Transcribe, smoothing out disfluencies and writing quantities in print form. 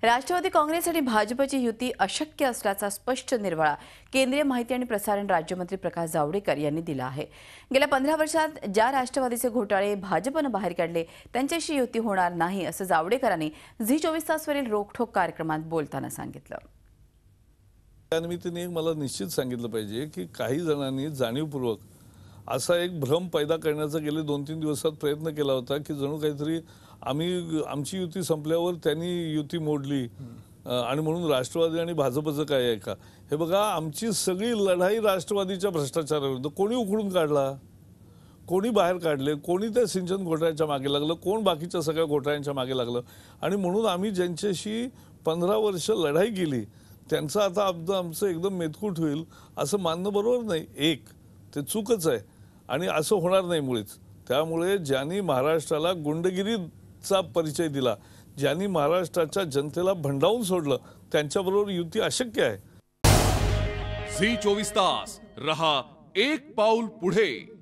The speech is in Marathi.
राष्ट्रवादी काँग्रेस आणि भाजपची युती अशक्य असल्याचा स्पष्ट निर्वाळा केंद्रीय माहिती आणि प्रसारण राज्यमंत्री प्रकाश जावडेकर यांनी दिला आहे। गेल्या 15 वर्षात ज्या राष्ट्रवादीचे घोटाळे भाजपने बाहेर काढले त्यांच्याशी युती होणार नाही असं जावडेकरांनी झी 24 तासवरील रोखठोक कार्यक्रमात बोलताना सांगितलं। त्यानिमित्ताने मला निश्चित सांगितलं पाहिजे की काही जणांनी जाणीवपूर्वक असा एक भ्रम पैदा करण्याचा गेले 2-3 दिवसात प्रयत्न केला होता की जणू काहीतरी आमची युती संपल्यावर त्यांनी युती मोडली आणि म्हणून राष्ट्रवादी आणि भाजपचं काय आहे का। हे बघा, आमची सगळी लढाई राष्ट्रवादीच्या भ्रष्टाचाराविरुद्ध कोणी उखडून काढला, कोणी बाहेर काढले, कोणी त्या सिंचन घोटाळ्याच्या मागे लागलं, कोण बाकीच्या सगळ्या घोटाळ्यांच्या मागे लागलं आणि म्हणून आम्ही ज्यांच्याशी 15 वर्ष लढाई केली त्यांचं आता आमचं एकदम मेतकूट होईल असं मानणं बरोबर नाही। एक ते चूकच आहे आणि असं होणार नाही मुळीच। त्यामुळे ज्यांनी महाराष्ट्राला गुंडगिरीचा परिचय दिला, ज्यांनी महाराष्ट्राच्या जनतेला भंडावून सोडलं, त्यांच्याबरोबर युती अशक्य आहे। झी 24 तास रहा एक पाऊल पुढे।